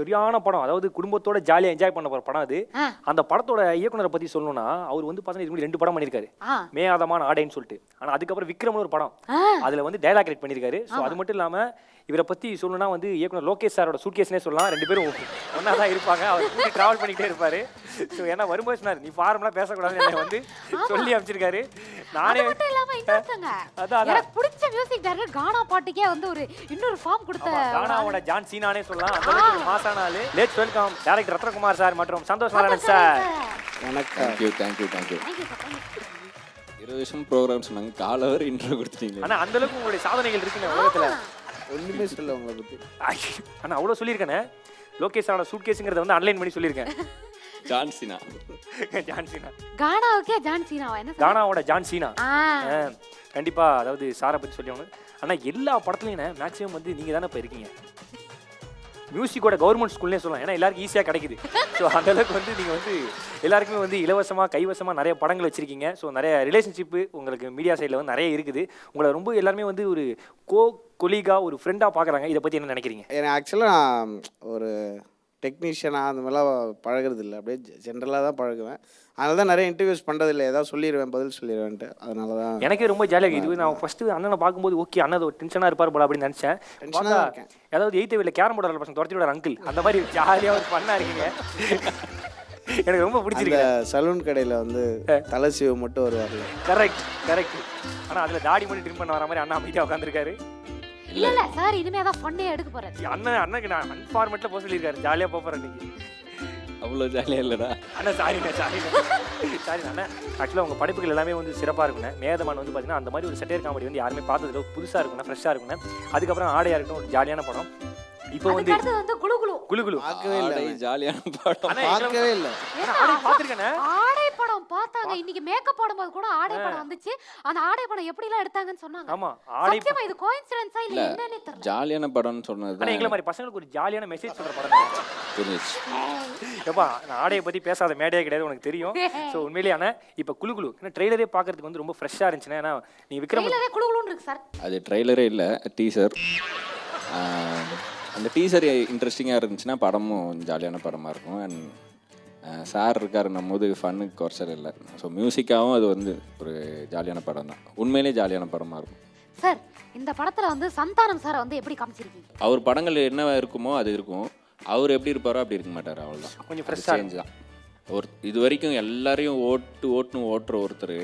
சரியான படம். அதாவது குடும்பத்தோட ஜாலியா என்ஜாய் பண்ண போற படம் அது. அந்த படத்தோட இயக்குனரை பத்தி சொல்லணும்னா அவர் வந்து பாத்தீங்கன்னா இதுக்கு 2 படம் பண்ணிருக்காரு. மேயாதமான ஆடைன்னு சொல்லிட்டு. ஆனா அதுக்கப்புறம் விக்ரம்னு ஒரு படம். அதுல வந்து டயலாக் ரைட் பண்ணிருக்காரு. சோ அது மட்டும் இல்லாம இவரை பத்தி சொல்லணும்னா வந்து இயக்குனர் லோகேஷ் சாரோட சூட்கேஸ்னே சொல்லலாம். 2 பேரும் ஒன்னா தான் இருப்பாங்க. அவர் கூட்டி டிராவல் பண்ணிட்டே இருப்பாரு. ஸோ ஏன்னா வரும்போது சொன்னார் நீ ஃபார்ம்லாம் பேசக்கூடாதுன்னு என்னை வந்து சொல்லி அமைச்சிருக்காரு. நானே மட்டும் இல்லாம இன்னொருத்தங்க எனக்கு பிடிச்ச மியூசிக் டைரக்டர் கானா பாட்டுக்கே வந்து ஒரு இன்னொரு ஃபார்ம் கொடுத்த கானாவோட ஜான் சீனானே சொல்லலாம். அந்த அளவுக்கு மாசான ஆளு. Let's welcome director Rathnakumar sir மற்றும் சந்தோஷ் நாராயணன் சார். வணக்கம். தேங்க்யூ 20 வருஷம் ப்ரோக்ராம் சொன்னாங்க. காலவர் இன்ட்ரோ கொடுத்துட்டீங்க. ஆனா அந்த அளவுக்கு உங்களுடைய சாதனைகள் இருக்குன்னு உலகத்துல ஒண்ணுமே சொல்ல உங்களை பத்தி. ஆனா அவ்வளவு சொல்லியிருக்கேனே. லோகேஷ் சாரோட சூட்கேஸ்ங்கிறத வந்து ஆன்லைன் பண்ணி சொல்லியிருக்கேன். ஜான்சினா கானாவுக்கே ஜான்சினாவா என்ன? கானாவோட ஜான் சீனா. கண்டிப்பா அதாவது சாரை பத்தி சொல்லணும். ஆனா எல்லா படத்துலயும் மேக்ஸிமம் வந்து நீங்க தானே இப்ப இருக்கீங்க. மியூசிக்கோட கவர்மெண்ட் ஸ்கூல்னே சொல்லலாம். ஏன்னா எல்லாருக்கும் ஈஸியாக கிடைக்குது. ஸோ அந்த அளவுக்கு வந்து நீங்கள் வந்து எல்லாருக்குமே வந்து இலவசமாக கைவசமாக நிறைய படங்கள் வச்சுருக்கீங்க. ஸோ நிறைய ரிலேஷன்ஷிப்பு உங்களுக்கு மீடியா சைடில் வந்து நிறைய இருக்குது. உங்களை ரொம்ப எல்லாருமே வந்து ஒரு கொலீகாக ஒரு ஃப்ரெண்டாக பார்க்குறாங்க. இதை பற்றி என்ன நினைக்கிறீங்க? எனக்கு ஆக்சுவலாக நான் ஒரு டெக்னீஷியனாக அந்த மாதிரிலாம் பழகிறது இல்லை. அப்படியே ஜென்ரலாக தான் பழகுவேன். அதனால தான் நிறைய இன்டர்வியூஸ் பண்ணுறதில்லை. ஏதாவது சொல்லிடுவேன், பதில் சொல்லிடுவேன்ட்டு. அதனால தான் எனக்கே ரொம்ப ஜாலியாக இது. நான் ஃபஸ்ட்டு அண்ணனை பார்க்கும்போது ஓகே அண்ணன் ஒரு டென்ஷனாக இருப்பார் போல அப்படின்னு நினச்சேன். டென்ஷனாக இருக்கேன். ஏதாவது 8th வீட்டில் கேரம் போர்டு பசங்க துரத்தி விட அங்கிள் அந்த மாதிரி ஜாலியாக ஒரு பண்ணா இருக்கீங்க. எனக்கு ரொம்ப பிடிச்சிருக்கு. சலூன் கடையில் வந்து தலை சீவு மட்டும் வருவார்ல. கரெக்ட். ஆனால் அதில் தாடி மட்டும் ட்ரிம் பண்ண வர மாதிரி அண்ணா அமைதியாக உட்காந்துருக்காரு. இல்ல சார் இனிமே தான் ஃபன்னே எடுக்க போறாரு. அண்ணனுக்கு நான் அன்ஃபார்மேட்ல போக சொல்லியிருக்காரு. ஜாலியாக போக போகிறேன் இன்னைக்கு. அவ்வளோ ஜாலியாக இல்லைடா அண்ணா. சாரி அண்ணா. ஆக்சுவலாக உங்கள் படைப்புகள் எல்லாமே வந்து சிறப்பாக இருக்குண்ணே. மேதமான் வந்து பார்த்தீங்கன்னா அந்த மாதிரி ஒரு செட்டியர் காமெடி வந்து யாருமே பார்த்ததில்ல. புதுசாக இருக்குண்ணா, ஃப்ரெஷ்ஷாக இருக்குண்ணே. அதுக்கப்புறம் ஆடையாக இருக்கட்டும் ஒரு ஜாலியான படம். இப்போ வந்து குளு பார்க்கவே இல்லை. ஜாலியான படம் பார்க்கவே இல்லை. பார்த்துருக்கேனே. ஆடை படம் பார்த்தாங்க. இன்னைக்கு மேக்கப் போடும்போது கூட ஆடை படம் வந்துச்சு. அந்த ஆடை படம் எப்படி எல்லாம் எடுத்தாங்கன்னு சொன்னாங்க. ஆமா ஆடை சத்தியமா இது கோஇன்சிடென்ஸா இல்ல என்னன்னே தெரியல. ஜாலியான படம்னு சொன்னது ஆனா எங்களை மாதிரி பசங்களுக்கு ஒரு ஜாலியான மெசேஜ் சொல்ற படம் புரிஞ்சிச்சு. ஏப்பா நான் ஆடையை பத்தி பேசாத மேடையே கிடையாது உனக்கு தெரியும். ஸோ உண்மையிலேயே ஆனால் இப்போ குளு ஏன்னா ட்ரெய்லரே பார்க்கறதுக்கு வந்து ரொம்ப ஃப்ரெஷ்ஷாக இருந்துச்சுன்னா. ஏன்னா நீ விக்ரம் குளுகுளுன்னு இருக்கு சார். அது ட்ரெய்லரே இல்லை, டீசர். அந்த டீசர் இன்ட்ரெஸ்டிங்காக இருந்துச்சுன்னா படமும் ஜாலியான படமாக இருக்கும். அண்ட் சார் இருக்காருன்னும் போது ஃபன்னுக்கு குறைச்சல் இல்லை. ஸோ மியூசிக்காகவும் அது வந்து ஒரு ஜாலியான படம் தான். உண்மையிலே ஜாலியான படமாக இருக்கும். சார் இந்த படத்தில் வந்து சந்தானம் சாரை வந்து எப்படி காமிச்சிருக்கீங்க? அவர் படங்கள் என்ன இருக்குமோ அது இருக்கும். அவர் எப்படி இருப்பாரோ அப்படி இருக்க மாட்டார். அவ்வளோதான், கொஞ்சம் ஃப்ரெஷ்ஷாக சேஞ்ச் தான். இது வரைக்கும் எல்லாரையும் ஓட்டுற ஒருத்தர்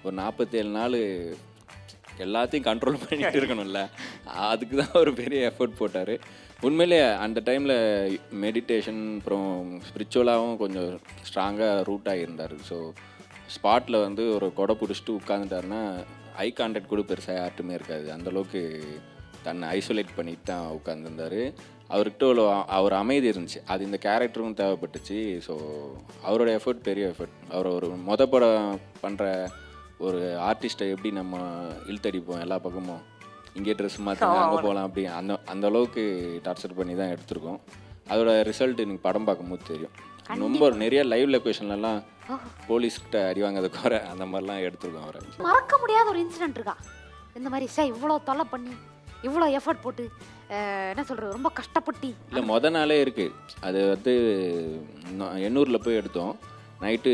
ஒரு 47 நாள் எல்லாத்தையும் கண்ட்ரோல் பண்ணிட்டு இருக்கணும்ல. அதுக்கு தான் ஒரு பெரிய எஃபர்ட் போட்டார். உண்மையிலே அந்த டைமில் மெடிடேஷன் அப்புறம் ஸ்பிரிச்சுவலாகவும் கொஞ்சம் ஸ்ட்ராங்காக ரூட் ஆகியிருந்தார். ஸோ ஸ்பாட்டில் வந்து ஒரு கொடை பிடிச்சிட்டு உட்காந்துட்டாருன்னா ஐ கான்டாக்ட் கூட பெருசாக யார்ட்டுமே இருக்காது. அந்தளவுக்கு தன்னை ஐசோலேட் பண்ணிட்டு தான் உட்காந்துருந்தார். அவர்கிட்ட அவர் அமைதி இருந்துச்சு. அது இந்த கேரக்டரும் தேவைப்பட்டுச்சு. ஸோ அவரோட எஃபர்ட் பெரிய எஃபர்ட். அவர் ஒரு படம் பண்ணுற ஒரு ஆர்டிஸ்ட்டை எப்படி நம்ம இழுத்தடிப்போம் எல்லா பக்கமும், இங்கே ட்ரெஸ் மாற்றினா அங்கே போகலாம் அப்படி அந்த அளவுக்கு டார்ச்சர் பண்ணி தான் எடுத்திருக்கோம். அதோட ரிசல்ட் எனக்கு படம் பார்க்கும்போது தெரியும். ரொம்ப நிறைய லைவ் லொக்கேஷன்லாம் போலீஸ்கிட்ட அடி வாங்காத குறை அந்த மாதிரிலாம் எடுத்துருக்கோம். அவரை மறக்க முடியாத ஒரு இன்சிடென்ட் இருக்கா இந்த மாதிரி? சார் இவ்வளோ தொலை பண்ணி இவ்வளோ எஃபர்ட் போட்டு என்ன சொல்கிறது ரொம்ப கஷ்டப்பட்டு இல்லை மொதல் நாளே இருக்குது. அது வந்து எண்ணூரில் போய் எடுத்தோம். நைட்டு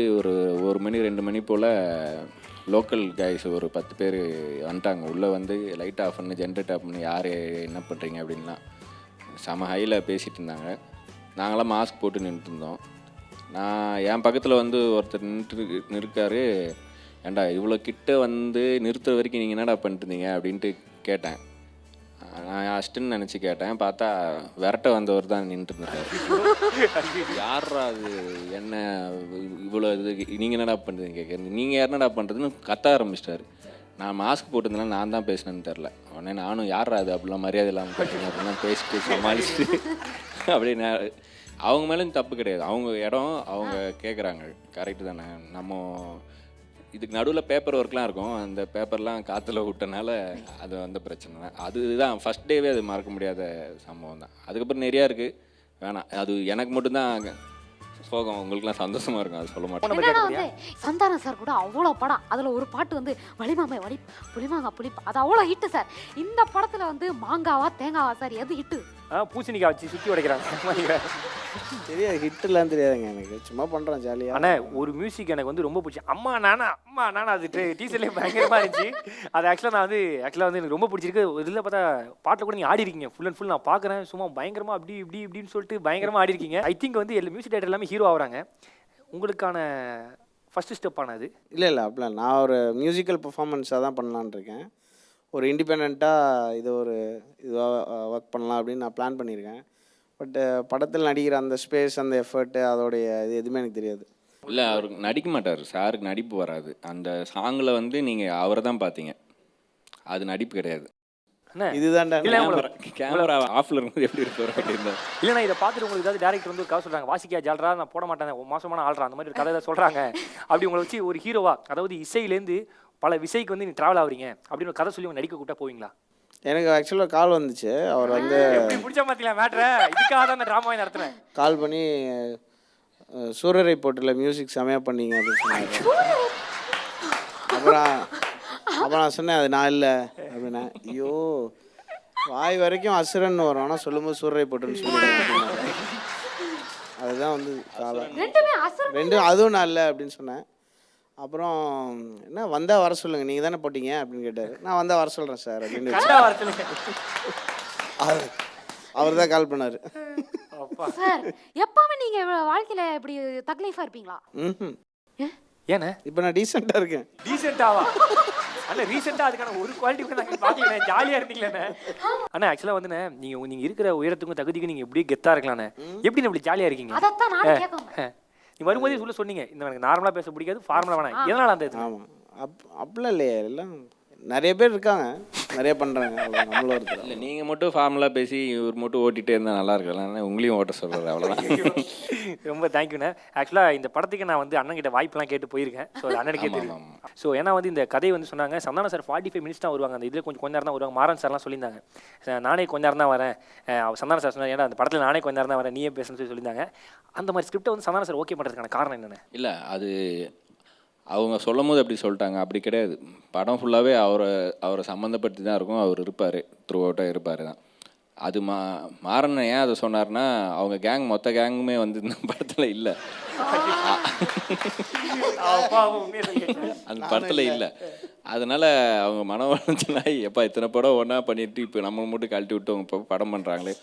ஒரு மணி 2 மணி போல் லோக்கல் கைஸ் ஒரு 10 பேர் வந்துட்டாங்க. உள்ளே வந்து லைட் ஆஃப் பண்ணி ஜென்ரேட் ஆஃப் பண்ணி யார் என்ன பண்ணுறீங்க அப்படின்லாம் செம ஹையில் பேசிகிட்டு இருந்தாங்க. நாங்களாம் மாஸ்க் போட்டு நின்றுட்டு இருந்தோம். நான் என் பக்கத்தில் வந்து ஒருத்தர் நிற்காரு. ஏண்டா இவ்வளோ கிட்ட வந்து நிறுத்துற வரைக்கும் நீங்கள் என்னடா பண்ணிட்டு இருந்தீங்க அப்படின்ட்டு கேட்டேன். நான் அஸ்ட்டுன்னு நினச்சி கேட்டேன். பார்த்தா விரட்ட வந்தவர் தான் நின்றுட்டு இருந்தார். யாரா அது என்ன இவ்வளோ இது நீங்கள் என்னடா பண்ணுறதுன்னு கேட்குறது. நீங்கள் என்னடா பண்ணுறதுன்னு கத்த ஆரம்பிச்சிட்டாரு. நான் மாஸ்க் போட்டிருந்தேன்னா நான் தான் பேசினேன்னு தெரில. உடனே நானும் யாரா அது அப்படிலாம் மரியாதை இல்லாமல் பேசுங்க அப்படிலாம் பேசிட்டு சமாளிச்சுட்டு அப்படின்னு. அவங்க மேலேயும் தப்பு கிடையாது. அவங்க இடம் அவங்க கேட்குறாங்க, கரெக்டு தானே. நம்ம இதுக்கு நடுவில் பேப்பர் ஒர்க்லாம் இருக்கும். அந்த பேப்பர்லாம் காற்றுல விட்டனால அது வந்து பிரச்சனை தான். அதுதான் ஃபஸ்ட் டேவே அது மறக்க முடியாத சம்பவம் தான். அதுக்கப்புறம் நிறையா இருக்குது, வேணாம். அது எனக்கு மட்டும்தான் சோகம், உங்களுக்குலாம் சந்தோஷமாக இருக்கும். அது சொல்ல மாட்டேன். சந்தானம் சார் கூட அவ்வளோ படம், அதில் ஒரு பாட்டு வந்து வலிமாமை புளிமாங்கா புளிப்பா, அது அவ்வளோ ஹிட்டு சார். இந்த படத்தில் வந்து மாங்காவா தேங்காவா சார் எது ஹிட்டு? பூசணிக்காய் வச்சு சுற்றி உடைக்கிறாங்க. தெரியாது, ஹிட்லாம் தெரியாதுங்க எனக்கு, சும்மா பண்ணுறேன் ஜாலியாக. ஆனால் ஒரு மியூசிக் எனக்கு வந்து ரொம்ப பிடிச்சி, அம்மா நானா அது டீசர்லேயே பயங்கரமாக இருந்துச்சு. அது ஆக்சுவலாக வந்து எனக்கு ரொம்ப பிடிச்சிருக்கு. இதில் பார்த்தா பாட்டில் கூட நீங்கள் ஆடி இருக்கீங்க ஃபுல் அண்ட் ஃபுல். நான் பார்க்குறேன் சும்மா பயங்கரமாக இப்படின்னு சொல்லிட்டு பயங்கரமாக ஆடி இருக்கீங்க. ஐ திங்க் வந்து எல்லா மியூசிக் டைரக்டர் எல்லாமே ஹீரோ ஆகுறாங்க. உங்களுக்கான ஃபஸ்ட்டு ஸ்டெப் ஆனது? இல்லை அப்படிலாம் நான் ஒரு மியூசிக்கல் பெர்ஃபார்மன்ஸாக தான் பண்ணலான்னு இருக்கேன். ஒரு இண்டிபெண்ட்டாக இதுவாக ஒர்க் பண்ணலாம் அப்படின்னு நான் பிளான் பண்ணியிருக்கேன். பட்டு படத்தில் நடிக்கிற அந்த ஸ்பேஸ், அந்த எஃபர்ட்டு, அதோடைய இது எதுவுமே எனக்கு தெரியாது. இல்லை, அவருக்கு நடிக்க மாட்டார், சாருக்கு நடிப்பு வராது. அந்த சாங்கில் வந்து நீங்கள் அவரை தான் பார்த்தீங்க, அது நடிப்பு கிடையாது. இதுதான்டா கேமரா ஆஃப்ல இருந்து எப்படி இருப்பார் அப்படின்னு. இல்லைண்ணா, இதை பார்த்துட்டு உங்களுக்கு ஏதாவது டேரக்டர் வந்து கதை சொல்கிறாங்க, வாசிக்கா ஜால்ரா நான் போட மாட்டேன், மோசமான ஆள்றா, அந்த மாதிரி ஒரு கதை ஏதாவது சொல்கிறாங்க, அப்படி உங்களை வச்சு ஒரு ஹீரோவா, அதாவது இசையிலேருந்து பல விசைக்கு வந்து நீங்கள் ட்ராவல் ஆகுறீங்க அப்படின்னு ஒரு கதை சொல்லி உங்க நடிக்க கூப்பிட்டா போவீங்களா? எனக்கு ஆக்சுவலாக கால் வந்துச்சு. அவர் வந்து பிடிச்ச மாத்தில மேட்ரு, இதுக்காக தான் அந்த ட்ராமாவை நடத்துகிறேன். கால் பண்ணி சூரரை போட்டில் மியூசிக் செமையாக பண்ணீங்க அப்படின்னு சொன்னாங்க. அப்புறம் நான் சொன்னேன் அது நான் இல்லை அப்படின்னா. ஐயோ, வாய் வரைக்கும் அசுரன் வரும், ஆனால் சொல்லும்போது சூரரை போட்டுன்னு சொல்லுவேன். அதுதான் வந்து காலம் ரெண்டும், அதுவும் நான் இல்லை அப்படின்னு சொன்னேன். அப்புறம் என்ன வந்தால் வர சொல்லுங்கள், நீங்கள் தானே போட்டீங்க அப்படின்னு கேட்டார். நான் வந்தால் வர சொல்கிறேன் சார் அப்படின்னு. அவர் தான் கால் பண்ணார். சார் எப்பவுமே நீங்க வாழ்க்கையில இப்படி தக்லைஃபா இருப்பீங்களா? ஏன்னா இப்போ நான் டீசெண்டாக இருக்கேன். டீசெண்டாவா? அண்ணா ரீசெண்டாக அதுக்கான ஒரு குவாலிட்டி கூட நாங்கள் பார்க்கலண்ணே, ஜாலியாக இருந்தீங்களே அண்ணா. ஆக்சுவலாக வந்துண்ணே நீங்கள் இருக்கிற உயரத்துக்கும் தகுதிக்கும் நீங்கள் எப்படியே கெத்தாக இருக்கலாண்ணே. எப்படி இப்படி ஜாலியாக இருக்கீங்க? அதைத்தான் நான் கேட்கணும். நீ வரும்போதே சொல்ல சொன்னீங்க, இந்த எனக்கு நார்மலாக பேச பிடிக்காது, ஃபார்மலாக வேணாம். எதனால் அந்த இது? ஆமாம், அப்படிலாம் இல்லையே, எல்லாம் நிறைய பேர் இருக்காங்க, நிறைய பண்ணுறாங்க, நம்மளும் இருக்கிறோம். இல்லை, நீங்கள் மட்டும் ஃபார்முலா பேசி இவர் மட்டும் ஓட்டிகிட்டே இருந்தால் நல்லா இருக்கலாம், உங்களையும் ஓட்ட சொல்கிறார், அவ்வளோதான். ரொம்ப தேங்க்யூண்ணே. ஆக்சுவலாக இந்த படத்துக்கு நான் வந்து அண்ணன் கிட்ட வாய்ப்பெல்லாம் கேட்டு போயிருக்கேன். ஸோ அது அண்ணனுக்கே தெரியும். ஸோ ஏன்னா வந்து இந்த கதை வந்து சொன்னாங்க, சந்தானம் சார் 45 மினிட்ஸ் தான் வருவாங்க, அந்த இதில் கொஞ்சம் நேரம் தான் வருவாங்க. மாறன் சார்லாம் சொல்லியிருந்தாங்க, நானே கொஞ்ச நேரம் தான் வரேன். சந்தானம் சார் சொன்னார், ஏன்னா அந்த படத்தில் நானே கொஞ்ச நேரம் தான் வரேன், நீயே பேசுன்னு சொல்லியிருந்தாங்க. அந்த மாதிரி ஸ்கிரிப்டை வந்து சந்தானம் சார் ஓகே பண்ணுறதுக்கான காரணம் என்னென்ன? இல்லை, அது அவங்க சொல்லும் போது அப்படி சொல்லிட்டாங்க, அப்படி கிடையாது. படம் ஃபுல்லாகவே அவரை சம்மந்தப்படுத்தி தான் இருக்கும், அவர் இருப்பார், த்ரூ அவுட்டாக இருப்பார் தான். அது மாறன ஏன் அதை சொன்னார்னா, அவங்க மொத்த கேங்குமே வந்து இந்த படத்தில் இல்லை, அந்த படத்தில் இல்லை. அதனால அவங்க மன உளைச்சலாகி, எப்போ இத்தனை படம் ஒன்றா பண்ணிட்டு இப்போ நம்ம மட்டும் கழட்டி விட்டு அவங்க இப்போ படம் பண்ணுறாங்களே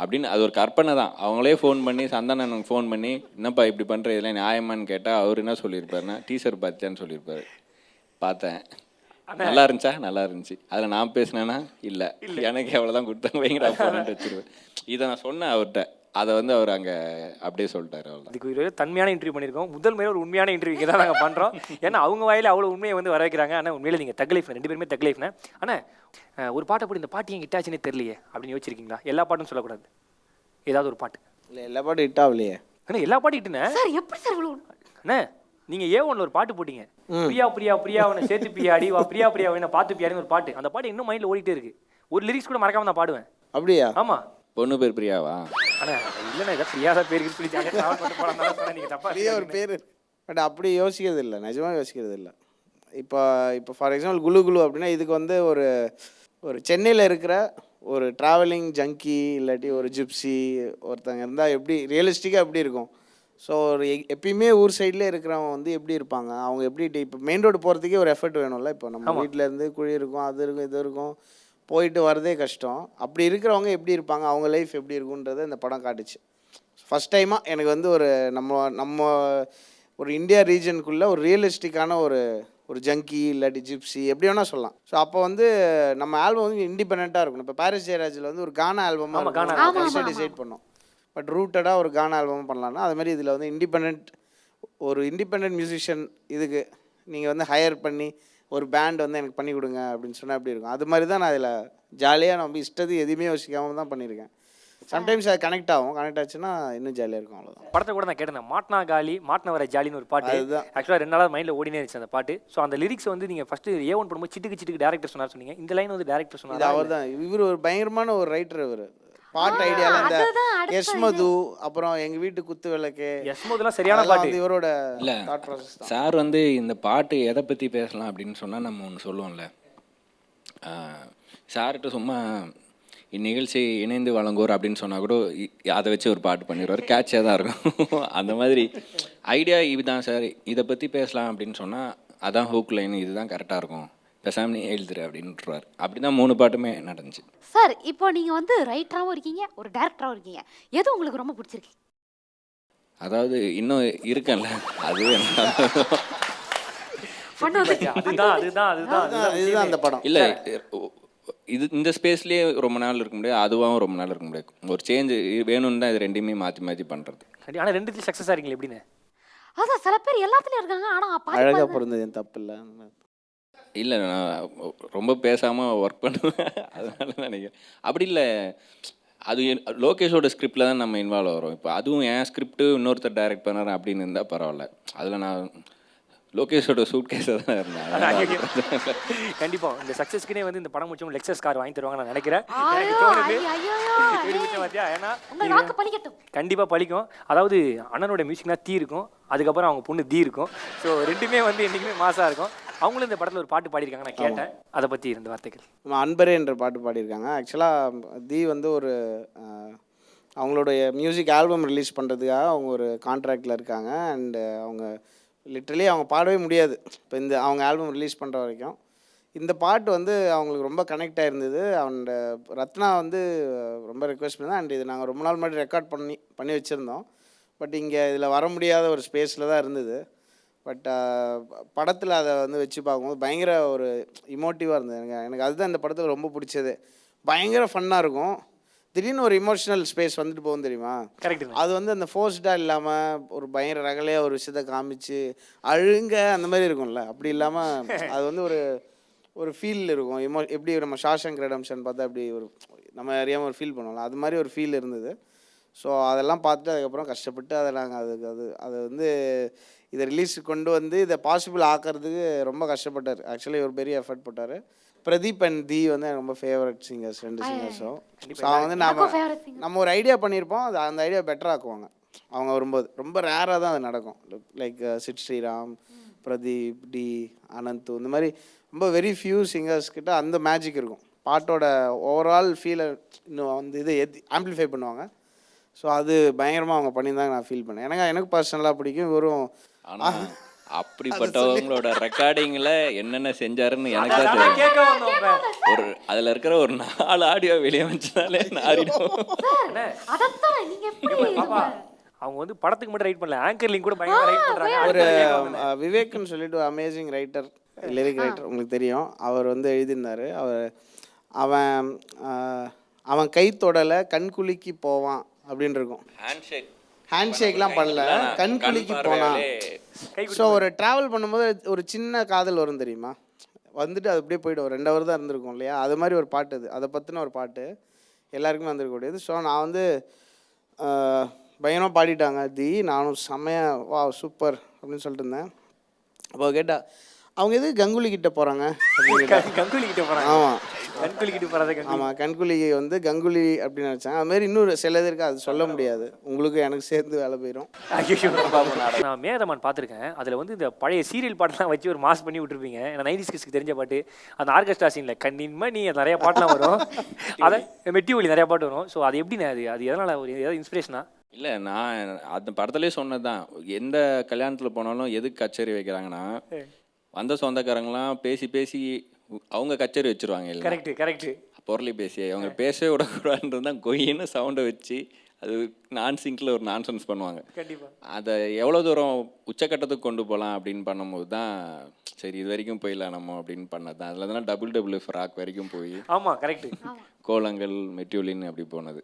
அப்படின்னு, அது ஒரு கற்பனை தான். அவங்களே ஃபோன் பண்ணி, சந்தானனுக்கு ஃபோன் பண்ணி, என்னப்பா இப்படி பண்ணுற, இதெல்லாம் நியாயமானு கேட்டால் அவர் என்ன சொல்லியிருப்பாருன்னா, டீசர் பார்த்தியான்னு சொல்லியிருப்பாரு. பார்த்தேன், நல்லா இருந்துச்சு. அதில் நான் பேசினேன்னா இல்லை, எனக்கு எவ்வளோதான் கொடுத்தாங்க வைங்கடா போனேன்ட்டு வச்சுருவேன். இதை நான் சொன்னேன் அவர்கிட்ட, அதை வந்து அவர் அங்கே அப்படியே சொல்லிட்டாரு. அவ்வளோ இதுக்கு ஒரு தன்மையான இன்டர்வியூ பண்ணியிருக்கோம். முதல் முறை ஒரு உண்மையான இன்டர்வியூ தான் நாங்கள் பண்ணுறோம். ஏன்னா அவங்க வாயில அவ்வளோ உண்மையை வந்து வர வைக்கிறாங்க. ஆனால் உண்மையில நீங்கள் தக் லைஃப், 2 பேருமே தக் லைஃப்னே. ஆனால் ஒரு பாட்டை போட்டு இந்த பாட்டு ஏன் ஹிட்டாச்சுன்னே தெரியலையே அப்படின்னு யோசிச்சிருக்கீங்களா? எல்லா பாட்டும் சொல்லக்கூடாது, ஏதாவது ஒரு பாட்டு. இல்லை, எல்லா பாட்டும் ஹிட் ஆகலையே. அண்ணா எல்லா பாட்டும் ஹிட்டுண்ணே. சார் எப்படி சார் இவ்வளோ? அண்ணா நீங்கள் A1ல ஒரு பாட்டு போட்டீங்க, பிரியா அவனை சேர்த்து பிரியாடி வா, பிரியா அவனை பார்த்து பிரியாடின்னு ஒரு பாட்டு. அந்த பாட்டு இன்னும் மைண்டில் ஓடிட்டே இருக்கு. ஒரு லிரிக்ஸ் கூட மறக்காம நான் பாடுவேன். அப்படியா? ஆமாம். பொண்ணு பேர் பிரியாவா? அண்ணா இல்லைண்ணா, ஏதாவது பிரியாத பேருக்கு சொல்லி நீங்கள் தப்பா பிரியா ஒரு பேர். பட் அப்படி யோசிக்கிறது இல்லை, நிஜமாக யோசிக்கிறது இல்லை. இப்போ ஃபார் எக்ஸாம்பிள் குலு அப்படின்னா, இதுக்கு வந்து ஒரு சென்னையில் இருக்கிற ஒரு ட்ராவலிங் ஜங்கி இல்லாட்டி ஒரு ஜிப்சி ஒருத்தங்க இருந்தால் எப்படி ரியலிஸ்டிக்காக எப்படி இருக்கும். ஸோ ஒரு எப்பயுமே ஊர் சைட்லேயே இருக்கிறவங்க வந்து எப்படி இருப்பாங்க, அவங்க எப்படி இப்போ மெயின் ரோடு போகிறதுக்கே ஒரு எஃபர்ட் வேணும்ல. இப்போ நம்ம வீட்டிலேருந்து குழி இருக்கும், அது இருக்கும், இது இருக்கும், போயிட்டு வரதே கஷ்டம். அப்படி இருக்கிறவங்க எப்படி இருப்பாங்க, அவங்க லைஃப் எப்படி இருக்குன்றதை இந்த படம் காட்டுச்சு. ஃபஸ்ட் டைமாக எனக்கு வந்து நம்ம ஒரு இந்தியா ரீஜனுக்குள்ளே ஒரு ரியலிஸ்டிக்கான ஒரு ஜங்கி இல்லாட்டி ஜிப்சி எப்படி வேணால் சொல்லலாம். ஸோ அப்போ வந்து நம்ம ஆல்பம் வந்து இண்டிபெண்ட்டாக இருக்கணும். இப்போ பாரிஸ் ஜெயராஜில் வந்து ஒரு கானா ஆல்பமாக டிசைட் பண்ணோம், பட் ரூட்டடாக ஒரு கானா ஆல்பமாக பண்ணலான்னா, அது மாதிரி இதில் வந்து இண்டிபெண்ட் மியூசிஷியன் இதுக்கு நீங்கள் வந்து ஹையர் பண்ணி ஒரு பேண்ட் வந்து எனக்கு பண்ணி கொடுங்க அப்படின்னு சொன்னால் எப்படி இருக்கும். அது மாதிரி தான் நான் இதில் ஜாலியாக நம்ம இஷ்டத்து எதுவுமே யோசிக்காமல் தான் பண்ணியிருக்கேன். சம்டைம்ஸ் அது கனெக்ட் ஆச்சுன்னா இன்னும் ஜாலியாக இருக்கும், அவ்வளோதான். படத்தை கூட நான் கேட்டேன், மாட்டின வர ஜாலின்னு ஒரு பாட்டு. ஆக்சுவலாக 2 நாளாக மைண்டில் ஓடினே இருந்துச்சு அந்த பாட்டு. ஸோ அந்த லிரிக்ஸ் வந்து நீங்கள் ஃபஸ்ட்டு A1 பண்ணும்போது சிட்டுக்கு டேரக்டர் சொன்னீங்க, இந்த லைன் வந்து டேரக்டர் சொன்னார். அவர் தான், இவர் ஒரு பயங்கரமான ஒரு ரைட்டர். இவர் பாட்டு ஐடியாலாம் இந்த யஷ்மது, அப்புறம் எங்கள் வீட்டு குத்து விளக்கு, யஷ்மதுலாம் சரியான பாட்டு. இவரோட இல்லை சார் வந்து இந்த பாட்டு எதை பற்றி பேசலாம் அப்படின்னு சொன்னால் நம்ம ஒன்று சொல்லுவோம்ல, சார்கிட்ட சும்மா இந்நிகழ்ச்சி இணைந்து வழங்குவோர் அப்படின்னு சொன்னால் கூட அதை வச்சு ஒரு பாட்டு பண்ணிடுவார். கேட்சியாக தான் இருக்கும். அந்த மாதிரி ஐடியா இதுதான் சார், இதை பற்றி பேசலாம் அப்படின்னு சொன்னால் அதான் ஹூக் லைன், இதுதான் கரெக்டாக இருக்கும், பேசாம நீ எழுதுரு அப்படின்ட்டுருவார். அப்படி தான் 3 பாட்டுமே நடந்துச்சு. சார் இப்போ நீங்க வந்து ரைட்டராகவும் இருக்கீங்க, ஒரு டேரக்டராகவும் இருக்கீங்க, எது உங்களுக்கு ரொம்ப பிடிச்சிருக்கு? அதாவது இன்னும் இருக்கேன்ல, அது இதுதான் அந்த படம். இல்லை, இது இந்த ஸ்பேஸ்லேயே ரொம்ப நாள் இருக்க முடியாது, அதுவாகவும் ரொம்ப நாள் இருக்க முடியாது. ஒரு சேஞ்ச் வேணும்னு தான் இது ரெண்டையுமே மாற்றி மாற்றி பண்ணுறது. ஆனால் 2 சக்ஸஸ் ஆகிறீங்களே எப்படின்னு? அதான் சில பேர் எல்லாத்துலயும் இருக்காங்க, ஆனா அழகாக பிறந்தது என் தப்பு இல்லை. இல்லை, நான் ரொம்ப பேசாமல் ஒர்க் பண்ணுவேன், அதனால நினைக்கிறேன். அப்படி இல்லை, அது லோகேஷோட ஸ்கிரிப்டில் தான் நம்ம இன்வால்வ் ஆகிறோம். இப்போ அதுவும் என் ஸ்கிரிப்டு இன்னொருத்தர் டைரக்ட் பண்ணார் அப்படின்னு இருந்தால் பரவாயில்ல. அதில் நான் லோகேஷோட சூட் கேஸாக தான் இருந்தேன். கண்டிப்பாக இந்த சக்ஸஸ்க்குனே வந்து இந்த படம் முடிச்சவங்க லெக்ஸஸ் கார் வாங்கி தருவாங்க நான் நினைக்கிறேன். ஏன்னா கண்டிப்பாக பழிக்கும். அதாவது அண்ணனோட மியூசிக்னா தீ இருக்கும், அதுக்கப்புறம் அவங்க பொண்ணு தீ இருக்கும். ஸோ ரெண்டுமே வந்து என்றைக்குமே மாசாக இருக்கும். அவங்களும் இந்த படத்தில் ஒரு பாட்டு பாடியிருக்காங்க, நான் கேட்டேன். அதை பற்றி 2 வார்த்தைகள். நம்ம அன்பரே என்ற பாட்டு பாடியிருக்காங்க. ஆக்சுவலாக தீ வந்து ஒரு அவங்களுடைய மியூசிக் ஆல்பம் ரிலீஸ் பண்ணுறதுக்காக அவங்க ஒரு கான்ட்ராக்டில் இருக்காங்க. அண்டு அவங்க லிட்ரலி அவங்க பாடவே முடியாது இப்போ இந்த அவங்க ஆல்பம் ரிலீஸ் பண்ணுற வரைக்கும். இந்த பாட்டு வந்து அவங்களுக்கு ரொம்ப கனெக்ட் ஆகிருந்தது. அவனோட ரத்னா வந்து ரொம்ப ரெக்வெஸ்ட் பண்ணி, அண்ட் இது நாங்கள் ரொம்ப நாள் முன்னாடி ரெக்கார்ட் பண்ணி வச்சுருந்தோம். பட் இங்கே இதில் வர முடியாத ஒரு ஸ்பேஸில் தான் இருந்தது. பட் படத்தில் அதை வந்து வச்சு பார்க்கும்போது பயங்கர ஒரு இமோட்டிவாக இருந்தது. எனக்கு அதுதான் இந்த படத்தில் ரொம்ப பிடிச்சது. பயங்கர ஃபன்னாக இருக்கும், திடீர்னு ஒரு இமோஷனல் ஸ்பேஸ் வந்துட்டு போகும் தெரியுமா. கரெக்ட். அது வந்து அந்த ஃபோர்ஸ்டாக இல்லாமல் ஒரு பயங்கர ரகலையாக ஒரு விஷயத்தை காமிச்சு அழுங்க அந்த மாதிரி இருக்கும்ல, அப்படி இல்லாமல் அது வந்து ஒரு ஃபீல் இருக்கும். எப்படி நம்ம ஷாஷங்க் ரெடம்ஷன் பார்த்தா அப்படி ஒரு நம்ம அறியாமல் ஒரு ஃபீல் பண்ணுவோம்ல, அது மாதிரி ஒரு ஃபீல் இருந்தது. ஸோ அதெல்லாம் பார்த்துட்டு அதுக்கப்புறம் கஷ்டப்பட்டு அதை நாங்கள் அது வந்து இதை ரிலீஸ் கொண்டு வந்து இதை பாசிபிள் ஆக்கிறதுக்கு ரொம்ப கஷ்டப்பட்டார். ஆக்சுவலி ஒரு பெரிய எஃபர்ட் போட்டார். பிரதீப் அண்ட் தி வந்து எனக்கு ரொம்ப ஃபேவரட் சிங்கர்ஸ், 2 சிங்கர்ஸும். ஸோ அவங்க வந்து நம்ம ஒரு ஐடியா பண்ணியிருப்போம், அந்த ஐடியா பெட்டராக ஆக்குவாங்க அவங்க வரும்போது. ரொம்ப ரேராக தான் அது நடக்கும். லைக் சிட் ஸ்ரீராம், பிரதீப், டி, அனந்த், இந்த மாதிரி ரொம்ப வெரி ஃபியூ சிங்கர்ஸ் கிட்ட அந்த மேஜிக் இருக்கும். பாட்டோட ஓவரால் ஃபீலை இன்னும் வந்து இது ஆம்பிளிஃபை பண்ணுவாங்க. ஸோ அது பயங்கரமாக அவங்க பண்ணியிருந்தாங்க நான் ஃபீல் பண்ணேன். எனக்கு பர்சனலாக பிடிக்கும். வெறும் ஆனால் அப்படிப்பட்டவங்களோட ரெக்கார்டிங்கில் என்னென்ன செஞ்சாருன்னு எனக்கு தான் தெரியும். ஒரு அதில் இருக்கிற ஒரு 4 ஆடியோ வெளியே வச்சதாலே நாரிடும். அவங்க வந்து படத்துக்கு மட்டும் ரைட் பண்ணல, ஆங்கர் லிங்க் கூட பயங்கர ரைட் பண்றாங்க. ஒரு விவேக்னு சொல்லிட்டு ஒரு அமேசிங் ரைட்டர், லிரிக் ரைட்டர், உங்களுக்கு தெரியும். அவர் வந்து எழுதியிருந்தார். அவன் கை தொடலை கண்குலுக்கி போவான் அப்படின்னு இருக்கும். ஹேண்ட்ஷேக்லாம் பண்ணல, கண்குலுக்கி போனான். ஸோ ஒரு ட்ராவல் பண்ணும்போது ஒரு சின்ன காதல் வரும் தெரியுமா, வந்துட்டு அது அப்படியே போய்டும். 2 ஹவர் தான் இருந்திருக்கும் இல்லையா, அது மாதிரி ஒரு பாட்டு. அது அதை பற்றின ஒரு பாட்டு எல்லாருக்குமே வந்திருக்கக்கூடியது. ஸோ நான் வந்து பயங்கரமாக பாடிட்டாங்க தி, நானும் செம்மையாக வா சூப்பர் அப்படின்னு சொல்லிட்டு இருந்தேன். அப்போ கேட்டால் அவங்க எது கங்குலி கிட்ட போகிறாங்க, கங்குலி கிட்ட போகிறாங்க. ஆமாம், கண்குலி கிட்ட போகிறது. ஆமாம், கண்குலி வந்து கங்குலி அப்படின்னு நினச்சாங்க. அதுமாரி இன்னொரு சில இது இருக்குது, அது சொல்ல முடியாது, உங்களுக்கு எனக்கு சேர்ந்து வேலை போயிடும். நான் மேதமான் பார்த்துருக்கேன். அதில் வந்து இந்த பழைய சீரியல் பாட்டெலாம் வச்சு ஒரு மாஸ் பண்ணி விட்டுருப்பீங்க. ஏன்னா 90s கிட்ஸ்க்கு தெரிஞ்ச பாட்டு, அந்த ஆர்கெஸ்ட்ரா சீனில் கண்ணின்மை நீ நிறைய பாட்டுலாம் வரும். அதை மெட்டி ஒலி நிறையா பாட்டு வரும். ஸோ அது எப்படின்னா அது எதனால் ஒரு ஏதாவது இன்ஸ்பிரேஷனா? இல்லை, நான் அந்த படத்துலேயே சொன்னது தான். எந்த கல்யாணத்தில் போனாலும் எதுக்கு கச்சேரி வைக்கிறாங்கன்னா, வந்த சொந்தக்காரங்களாம் பேசி பேசி அவங்க கச்சேரி வச்சுருவாங்க. இல்லை, கரெக்ட் கரெக்ட். பொருளை பேசி அவங்க பேசவே விடக்கூடாதுன்றது தான் கொய்யின்னு சவுண்டை வச்சு அது நான் சிங்கில் ஒரு நான்சென்ஸ் பண்ணுவாங்க. கண்டிப்பாக அதை எவ்வளோ தூரம் உச்சக்கட்டத்துக்கு கொண்டு போகலாம் அப்படின்னு பண்ணும்போது தான் சரி இது வரைக்கும் போயிடலாம் நம்ம அப்படின்னு பண்ணது தான். அதில் தான் டபுள் ஃப்ராக் வரைக்கும் போய், ஆமாம் கரெக்ட், கோலங்கள் மெட்டியூலின்னு அப்படி போனது.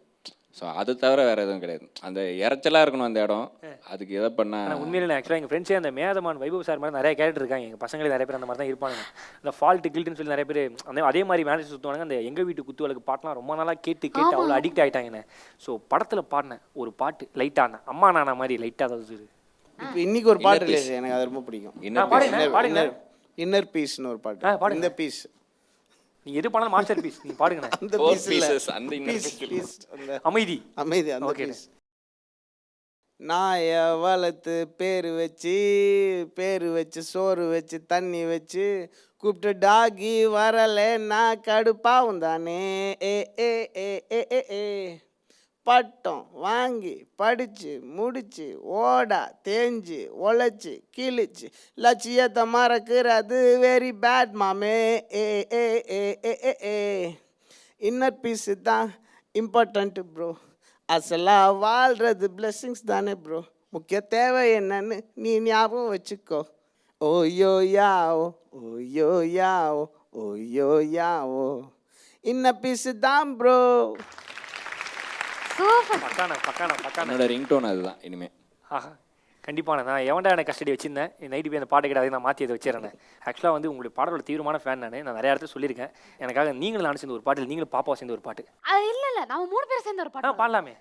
ஸோ அது தவிர வேறு எதுவும் கிடையாது. அந்த இறைச்சலாக இருக்கணும் அந்த இடம், அதுக்கு எதை பண்ணால். உண்மையிலே ஆக்சுவலாக எங்கள் ஃப்ரெண்ட்ஸே அந்த மேதமான் வைபவ் சார் மாதிரி நிறைய கேரக்டர் இருக்காங்க. எங்கள் பசங்களே நிறைய பேர் அந்த மாதிரி தான் இருப்பாங்க. அந்த ஃபால்ட்டு கில்ட்டுன்னு சொல்லி நிறைய பேர் அதே மாதிரி மேனேஜ் சுற்றுவாங்க. அந்த எங்கள் வீட்டு குத்துவலுக்கு பாட்டெலாம் ரொம்ப நாளாக கேட்டு அவ்வளோ அடிக்ட் ஆகிட்டாங்கண்ணே. ஸோ படத்தில் பாடினேன் ஒரு பாட்டு லைட்டான அம்மா நானா மாதிரி லைட்டாக அதாவது இப்போ இன்னைக்கு ஒரு பாட்டு ரிலீஸ், எனக்கு அது ரொம்ப பிடிக்கும். இன்னர் பீஸ்னு ஒரு பாட்டு. இந்த பீஸ் நீங்க எது பண்ணாலும் மாஸ்டர் பீஸ், நீங்க பாடுங்க. அந்த பீஸ் இல்ல, அமைதி அமைதி அந்த பீஸ். நாயை வளர்த்து பேரு வச்சு சோறு வச்சு தண்ணி வச்சு கூப்பிட்டு டாகி வரலைன்னா கடுப்பாவும் தானே. ஏ ஏ ஏ ஏ ஏ ஏ பட்டம் வாங்கி படித்து முடிச்சு ஓடா தேஞ்சு உழைச்சி கிழிச்சு லட்சியத்தை மறக்கிறது வெரி பேட் மாமே. ஏ ஏ ஏ ஏ ஏ ஏ இன்னர் பீஸு தான் இம்பார்ட்டன்ட்டு ப்ரோ. அசலாக வாழ்கிறது பிளெஸ்ஸிங்ஸ் தானே ப்ரோ. முக்கிய தேவை என்னன்னு நீ ஞாபகம் வச்சுக்கோ. ஓயோ யாவோ ஓயோ யாவோ ஓயோ யாவோ இன்னர் பீஸு தான் ப்ரோ. சூப்பர். பக்கான என்னோட ரிங்டோன் அதுதான் இனிமே. ஆஹா கண்டிப்பாக நான் எவன்டா எனக்கு கஸ்டடி வச்சிருந்தேன் நைட்டு போய் அந்த பாட்டு கிடையாது நான் மாற்றி அதை வச்சிடறேன். ஆக்சுவலாக வந்து உங்களுடைய பாடலோட தீவிரமான ஃபேன் நான் நிறைய இடத்துல சொல்லியிருக்கேன். எனக்காக நீங்களும் நான் சேர்ந்து ஒரு பாட்டு, நீங்களும் பாப்பாவை சேர்ந்து ஒரு பாட்டு. அது இல்ல நம்ம 3 பேர் சேர்ந்து ஒரு பாட்டு பாடலாமே.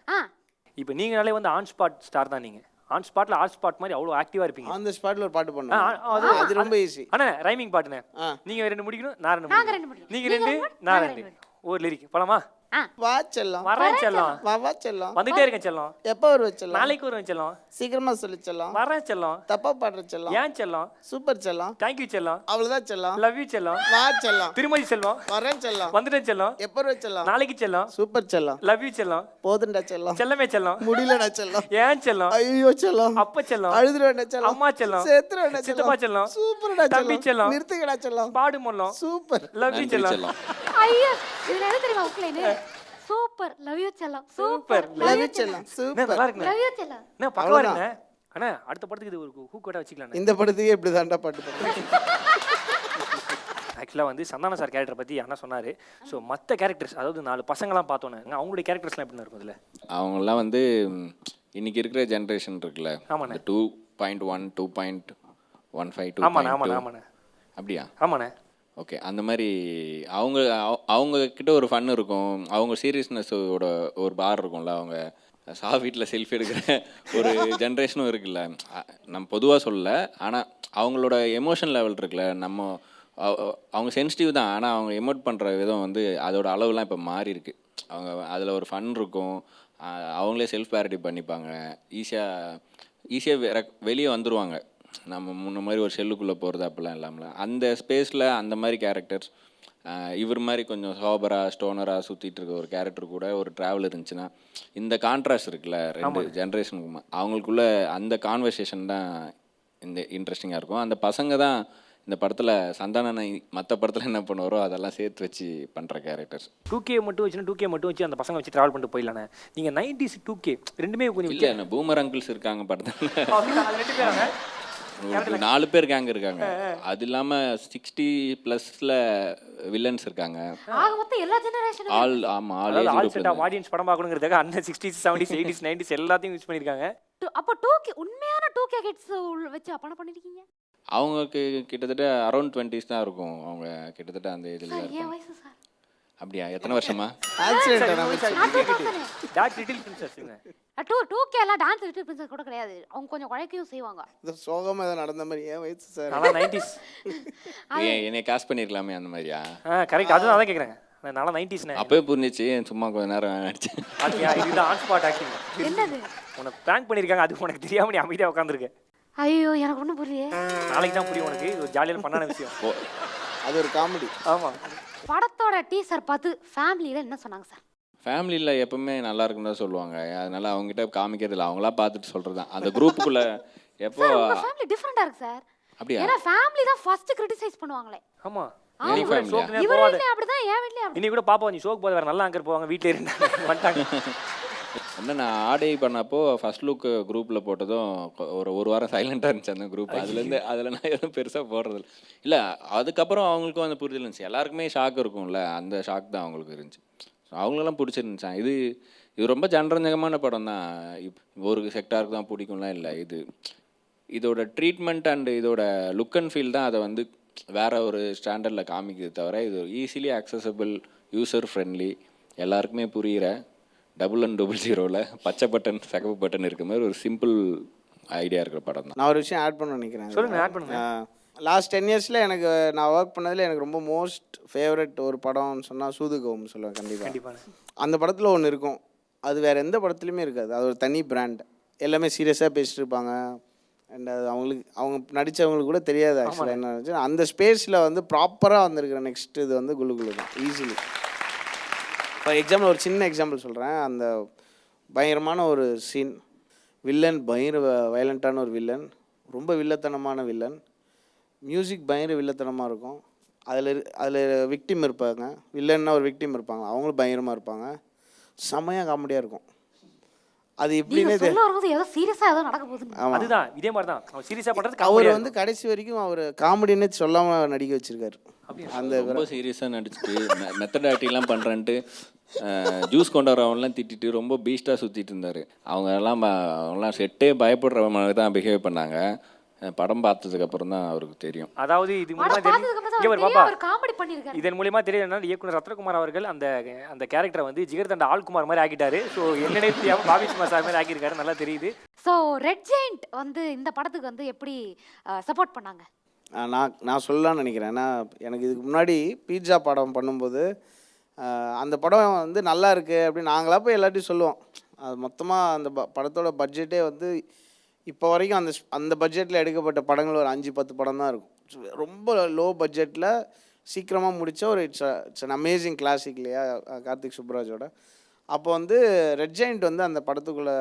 இப்போ நீங்களாலே வந்து ஆன் ஸ்பாட் ஸ்டார் தான். நீங்கள் ஆன் ஸ்பாட்டில் ஆன் ஸ்பாட் மாதிரி அவ்வளோ ஆக்டிவாக இருப்பீங்க. அந்த ஸ்பாட்டில் ஒரு பாட்டு பண்ணுவோம், அது ரொம்ப ஈஸி. அண்ணா ரைமிங் பாட்டுண்ணே. நீங்கள் 2 முடிக்கணும், நான் 2 முடிக்கணும். நீங்கள் 2 நான் 2 ஒரு லிரிக் போலாமா? வா செல்லம் வரேன் செல்லம். வா செல்லம் வந்துட்டே இருக்கேன் செல்லம். எப்போ வருவ செல்லம்? நாளைக்கு வருவேன் செல்லம். சீக்கிரமா சொல்லு செல்லம். வரேன் செல்லம். தப்பா பாடுற செல்லம். ஏன் செல்லம்? சூப்பர் செல்லம். தேங்க்யூ செல்லம். அவ்வளவுதான் செல்லம். லவ் யூ செல்லம். வா செல்லம். திருமதி செல்லம். வரேன் செல்லம். வந்துட்டேன் செல்லம். எப்போ வருவ செல்லம்? நாளைக்கு செல்லம். சூப்பர் செல்லம். லவ் யூ செல்லம். போதுண்டா செல்லம். செல்லமே செல்லம். முடியலடா செல்லம். ஏன் செல்லம்? ஐயோ செல்லம். அப்ப செல்லம். அழுதுறடா செல்லம். அம்மா செல்லம். சேத்துறடா செல்லம். சித்தப்பா செல்லம். சூப்பர்டா தம்பி செல்லம். நிறுத்துங்கடா செல்லம். பாடு மொல்லம். சூப்பர். லவ் யூ செல்லம். ஐயோ இதுல என்ன தெரியுமா உக்லைனே? சூப்பர் லவ் யூ செல்லம். சூப்பர் லவ் யூ செல்லம். சூப்பர். நல்லா இருக்குண்ணே. லவ் யூ செல்லம். என்ன பக்கவா இருக்குண்ணே. அண்ணா அடுத்த படத்துக்கு இது ஒரு ஹூக் வேட்டா வச்சுக்கலாம். இந்த படத்துக்கே இப்படி தாண்டா பாட்டு பாடுறேன். ஆக்சுவலாக வந்து சந்தான சார் கேரக்டர் பற்றி அண்ணா சொன்னார். ஸோ மற்ற கேரக்டர்ஸ் அதாவது 4 பசங்களாம் பார்த்தோன்னே அவங்களுடைய கேரக்டர்ஸ்லாம் எப்படி இருக்கும் இதில்? அவங்கெல்லாம் வந்து இன்னைக்கு இருக்கிற ஜென்ரேஷன் இருக்குல்ல, ஆமாண்ணே. 2.1 2.15 ஆமாண்ணே 2.2 ஆமாண்ணே. அப்படியா? ஆமாண்ணே. ஓகே, அந்த மாதிரி அவங்க கிட்ட ஒரு ஃபன் இருக்கும். அவங்க சீரியஸ்னஸோட ஒரு பார் இருக்கும்ல. அவங்க வீட்டில் செல்ஃபி எடுக்கிற ஒரு ஜென்ரேஷனும் இருக்குல்ல. நம்ம பொதுவாக சொல்லல, ஆனால் அவங்களோட எமோஷன் லெவல் இருக்குல்ல, அவங்க சென்சிட்டிவ் தான், ஆனால் அவங்க எமோட் பண்ணுற விதம் வந்து அதோட அளவுலாம் இப்போ மாறி இருக்கு. அவங்க அதில் ஒரு ஃபன் இருக்கும். அவங்களே செல்ஃப் பேரடி பண்ணிப்பாங்க. ஈஸியாக வெளியே வந்துடுவாங்க. நம்ம முன்ன மாதிரி ஒரு செல்லுக்குள்ளே போகிறது அப்படிலாம் இல்லாமல் அந்த ஸ்பேஸில் அந்த மாதிரி கேரக்டர்ஸ், இவர் மாதிரி கொஞ்சம் சோபராக ஸ்டோனராக சுற்றிட்டு இருக்க ஒரு கேரக்டர் கூட ஒரு ட்ராவல் இருந்துச்சுன்னா, இந்த கான்ட்ராஸ்ட் இருக்குல்ல 2 ஜென்ரேஷனுக்குமா, அவங்களுக்குள்ள அந்த கான்வர்சேஷன் தான் இந்த இன்ட்ரெஸ்டிங்காக இருக்கும். அந்த பசங்க தான் இந்த படத்தில் சந்தானனை மற்ற படத்தில் என்ன பண்ணுவாரோ அதெல்லாம் சேர்த்து வச்சு பண்ணுற கேரக்டர்ஸ். 2K மட்டும் வச்சுன்னா 2K மட்டும் வச்சு அந்த பசங்க வச்சு ட்ராவல் பண்ணிட்டு போயிடலாண்ணே. நீங்கள் 90s 2K ரெண்டுமே கொஞ்சம் இல்லை, என்ன பூமர் அங்கிள்ஸ் இருக்காங்க படத்தில். 2 பேராங்க 4 பேர் கேங் இருக்காங்க. அது இல்லாமல் 60+ வில்லன்ஸ் இருக்காங்க. ஆக மொத்தம் எல்லா ஜெனரேஷனும் ஆல் ஆமாம் all all age set of audience படம் பார்க்கணுங்கிறதுக்காக அண்ணன் 60s 70s 80s 90s எல்லாத்தையும் யூஸ் பண்ணியிருக்காங்க. அப்போ 2K உண்மையான 2K கிட்ஸ் வச்சு படம் பண்ணிருக்கீங்க. அவங்களுக்கு கிட்டத்தட்ட அரௌண்ட் 20s தான் இருக்கும். அவங்க கிட்டத்தட்ட அந்த இதில் சார் என் இருப்பாங்க. வயசு சார். அப்படியா? எத்தனை வருஷமா? Accident talk little பிரின்சஸ்ங்க. 2K எல்லாம் டான்ஸ் லிட்டில் பிரின்சஸ் கூட கிடையாது. அவங்க கொஞ்சம் குழைக்கவும் செய்வாங்க. இந்த சோகமா ஏதோ நடந்த மாதிரி என் வயசு சார். நான் 90s. என்னை காஸ்ட் பண்ணியிருக்கலாமே அந்த மாதிரியா? கரெக்ட், அதுதான் அதான் கேட்குறேன். நான் 90s. அப்பவே புரிஞ்சிச்சு, சும்மா கொஞ்ச நேரம் நடிச்சேன். இதுதான் ஆன் ஸ்பாட் ஆக்டிங். என்னது? உனக்கு பிராங்க் பண்ணியிருக்காங்க, அது உனக்கு தெரியாம நீ அமைதியாக உட்காந்துருக்க. ஐயோ எனக்கு ஒன்றும் புரியலையே. நாளைக்கு தான் புரியும் உனக்கு. இது ஒரு ஜாலியான பண்ணான விஷயம். அது ஒரு காமெடி. ஆமாம். படத்தோட டீசர் பார்த்து ஃபேமிலியில் என்ன சொன்னாங்க சார்? ஃபேமிலியில் எப்பவுமே நல்லா இருக்குன்னு தான் சொல்லுவாங்க. அதனால அவங்ககிட்ட காமிக்கிறது இல்லை, அவங்களா பார்த்துட்டு சொல்கிறது தான். அந்த குரூப்புக்குள்ள எப்போ உங்க ஃபேமிலி டிஃபரெண்டா இருக்கு சார். அப்படியா? ஏன்னா ஃபேமிலி தான் ஃபர்ஸ்ட் கிரிட்டிசைஸ் பண்ணுவாங்களே. ஆமாம். நீ ஃபேமிலியா? இவர் வீட்லயே அப்படிதான், என் வீட்லயே அப்படி. இன்னி கூட பாப்பா நீ ஷோக்கு போது வேற நல்லா அங்கே போவாங்க, வீட்டில் இருந்தாங்க வந்துட்டாங்க. என்ன நான் ஆடை பண்ணப்போ ஃபர்ஸ்ட் லுக் குரூப்பில் போட்டதும் ஒரு வாரம் சைலண்டாக இருந்துச்சு அந்த குரூப். அதுலேருந்து அதில் நான் எதுவும் பெருசாக போடுறதில்ல. இல்லை, அதுக்கப்புறம் அவங்களுக்கும் அந்த புரிதல் இருந்துச்சு. எல்லாருக்குமே ஷாக் இருக்கும்ல, அந்த ஷாக் தான் அவங்களுக்கு இருந்துச்சு. அவங்களெல்லாம் பிடிச்சிருந்துச்சா. இது ரொம்ப ஜனரஞ்சகமான படம் தான். ஒரு செக்டாருக்கு தான் பிடிக்கும்லாம் இல்லை. இதோட ட்ரீட்மெண்ட் அண்ட் இதோட லுக் அண்ட் ஃபீல் தான் அதை வந்து வேற ஒரு ஸ்டாண்டர்டில் காமிக்கிறது தவிர, இது ஈஸிலி அக்சசபிள், யூசர் ஃப்ரெண்ட்லி, எல்லாருக்குமே புரிகிற 000 பச்சை பட்டன் சிகப்பு பட்டன் இருக்க மாதிரி ஒரு சிம்பிள் ஐடியா இருக்கிற படம் தான். நான் ஒரு விஷயம் ஆட் பண்ண நினைக்கிறேன். சொல்லுங்க, ஆட் பண்ணுங்க. லாஸ்ட் 10 இயர்ஸில் எனக்கு நான் ஒர்க் பண்ணதில் எனக்கு ரொம்ப மோஸ்ட் ஃபேவரட் ஒரு படம்னு சொன்னால் சூதுகவும் சொல்லுவேன். கண்டிப்பாக அந்த படத்தில் ஒன்று இருக்கும், அது வேறு எந்த படத்துலையுமே இருக்காது. அது ஒரு தனி பிராண்ட். எல்லாமே சீரியஸாக பேசிட்டு இருப்பாங்க, அண்ட் அது அவங்க நடித்தவங்களுக்கு கூட தெரியாது ஆக்சுவலாக என்ன இருந்துச்சு. அந்த ஸ்பேஸில் வந்து ப்ராப்பராக வந்திருக்கிற நெக்ஸ்ட் இது வந்து குலு குலு தான் ஈஸிலி. ஃபார் எக்ஸாம்பிள் ஒரு சின்ன எக்ஸாம்பிள் சொல்கிறேன். அந்த பயங்கரமான ஒரு சீன், வில்லன் பயங்கர வயலண்ட்டான ஒரு வில்லன், ரொம்ப வில்லத்தனமான வில்லன், மியூசிக் பயங்கர வில்லத்தனமாக இருக்கும். அதில் விக்டிம் இருப்பாங்க, வில்லன்னா ஒரு விக்டிம் இருப்பாங்க, அவங்களும் பயங்கரமாக இருப்பாங்க. செம்மையாக காமெடியாக இருக்கும். அது எப்படின்னே சொல்ல வரும்போது ஏதோ சீரியஸா ஏதோ நடக்க போகுது. அதுதான் இதே மாதிரி தான் அவர் சீரியஸா பண்றது. அவர் வந்து கடைசி வரைக்கும் அவர் காமெடினே சொல்லாமல் நடிக்க வச்சிருக்காரு. அந்த ரொம்ப சீரியஸாக நடிச்சுட்டு மெத்தட் ஆக்டிங்லாம் பண்ணுறேன்ட்டு ஜூஸ் கொண்டாடுறவங்கலாம் திட்டிட்டு ரொம்ப பீஸ்டாக சுற்றிட்டு இருந்தார். அவங்கெல்லாம் செட்டே பயப்படுற மாதிரி தான் பிஹேவ் பண்ணாங்க. படம் பார்த்ததுக்கு அப்புறம் தான் அவருக்கு தெரியும். அதாவது இது மூலமா இதன் மூலியமா தெரியும் இயக்குனர் ரத்னகுமார் அவர்கள் அந்த அந்த கேரக்டரை வந்து ஜிகர்தண்டா ஆல்குமார் மாதிரி ஆக்கிட்டாரு. ஸோ என்னன்னே தெரியாம பாபி சுமார் சார் மாதிரி ஆக்கியிருக்காரு. நல்லா தெரியுது. ஸோ ரெட் ஜெயண்ட் வந்து இந்த படத்துக்கு வந்து எப்படி சப்போர்ட் பண்ணாங்க? நான் சொல்லலாம்னு நினைக்கிறேன். ஏன்னா எனக்கு இதுக்கு முன்னாடி பீட்சா படம் பண்ணும்போது அந்த படம் வந்து நல்லா இருக்கு அப்படின்னு நாங்களாக போய் எல்லாத்தையும் சொல்லுவோம். அது மொத்தமாக அந்த படத்தோட பட்ஜெட்டே வந்து இப்போ வரைக்கும் அந்த பட்ஜெட்டில் எடுக்கப்பட்ட படங்கள் ஒரு 5-10 படம் தான் இருக்கும். ரொம்ப லோ பட்ஜெட்டில் சீக்கிரமாக முடித்த ஒரு இட்ஸ் அன் அமேசிங் கிளாசிக் இல்லையா கார்த்திக் சுப்ராஜோட. அப்போ வந்து ரெட் ஜெயண்ட் வந்து அந்த படத்துக்குள்ளே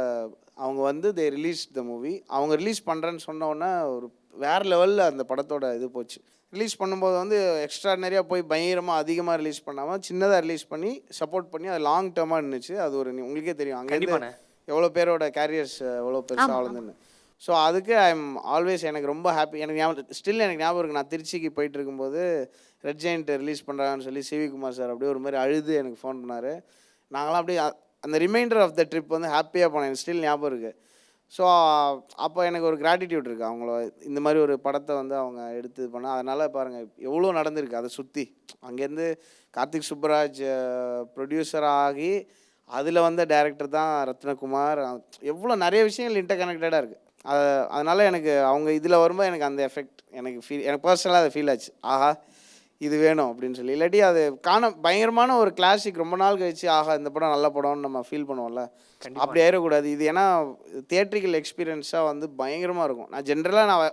அவங்க வந்து தே ரிலீஸ் த மூவி. அவங்க ரிலீஸ் பண்ணுறேன்னு சொன்னோன்னே ஒரு வேறு லெவலில் அந்த படத்தோட இது போச்சு. ரிலீஸ் பண்ணும்போது வந்து எக்ஸ்ட்ராடனரியாக போய் பயங்கரமாக அதிகமாக ரிலீஸ் பண்ணாமல் சின்னதாக ரிலீஸ் பண்ணி சப்போர்ட் பண்ணி அது லாங் டேர்மாக இருந்துச்சு. அது ஒரு உங்களுக்கே தெரியும் அங்கே எவ்வளோ பேரோட கேரியர்ஸ் எவ்வளோ பெருசாக வளர்ந்துன்னு. ஸோ அதுக்கு ஐ எம் ஆல்வேஸ் எனக்கு ரொம்ப ஹாப்பி. எனக்கு ஞாபகம் இருக்குது, நான் திருச்சிக்கு போயிட்டு இருக்கும்போது ரெட் ஜெயண்ட் ரிலீஸ் பண்ணுறாங்கன்னு சொல்லி சிவி குமார் சார் அப்படியே ஒரு மாதிரி அழுது எனக்கு ஃபோன் பண்ணார். நாங்களாம் அப்படியே அந்த ரிமைண்டர் ஆஃப் த ட்ரிப் வந்து ஹாப்பியாக போனேன். எனக்கு ஸ்டில் ஞாபகம் இருக்குது. ஸோ அப்போ எனக்கு ஒரு கிராட்டிடியூட் இருக்குது அவங்கள இந்த மாதிரி ஒரு படத்தை வந்து அவங்க எடுத்து பண்ண. அதனால் பாருங்கள் எவ்வளோ நடந்திருக்கு அதை சுற்றி. அங்கேருந்து கார்த்திக் சுப்பராஜ் ப்ரொடியூசர் ஆகி அதில் வந்த டைரக்டர் தான் ரத்னகுமார். எவ்வளோ நிறைய விஷயங்கள் இன்டர் கனெக்டடாக இருக்குது. அதனால் எனக்கு அவங்க இதில் வரும்போது எனக்கு அந்த எஃபெக்ட் எனக்கு பர்சனலாக அதை ஃபீல் ஆச்சு. ஆஹா இது வேணும் அப்படின்னு சொல்லி. இல்லாட்டி அது பயங்கரமான ஒரு கிளாசிக் ரொம்ப நாள் கழிச்சு ஆஹா இந்த படம் நல்ல படம்னு நம்ம ஃபீல் பண்ணுவோம்ல, அப்படி ஆயிடக்கூடாது. இது ஏன்னா தியேட்ரிக்கல் எக்ஸ்பீரியன்ஸாக வந்து பயங்கரமாக இருக்கும். நான் ஜென்ரலாக நான்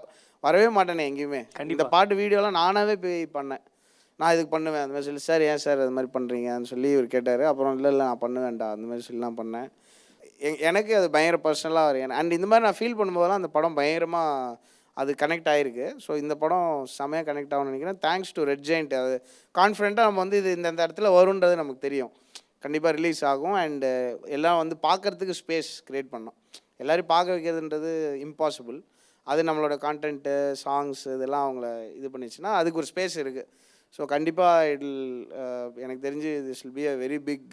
வரவே மாட்டேனே எங்கேயுமே. இந்த பாட்டு வீடியோலாம் நானாகவே போய் பண்ணேன். நான் இதுக்கு பண்ணுவேன் அந்த மாதிரி சொல்லி, சார் ஏன் சார் அது மாதிரி பண்ணுறீங்கன்னு சொல்லி இவர் கேட்டார். அப்புறம் இல்லை நான் பண்ணுவேன்டா அந்த மாதிரி சொல்லி நான் பண்ணேன். எனக்கு அது பயங்கர பர்சனலாக வரும். அண்ட் இந்த மாதிரி நான் ஃபீல் பண்ணும்போதெல்லாம் அந்த படம் பயங்கரமாக அது கனெக்ட் ஆகிருக்கு. ஸோ இந்த படம் செமையாக கனெக்ட் ஆகும்னு நினைக்கிறேன். Thanks to red giant. அது கான்ஃபிடென்ட்டாக நம்ம வந்து இது இந்த இடத்துல வருன்றது நமக்கு தெரியும். கண்டிப்பாக ரிலீஸ் ஆகும். அண்டு எல்லாம் வந்து பார்க்குறதுக்கு ஸ்பேஸ் க்ரியேட் பண்ணோம். எல்லோரும் பார்க்க வைக்கிறதுன்றது இம்பாசிபிள். அது நம்மளோட கான்டென்ட்டு சாங்ஸ் இதெல்லாம் அவங்கள இது பண்ணிச்சுன்னா அதுக்கு ஒரு ஸ்பேஸ் இருக்குது. ஸோ கண்டிப்பாக எனக்கு தெரிஞ்சு this will be a very big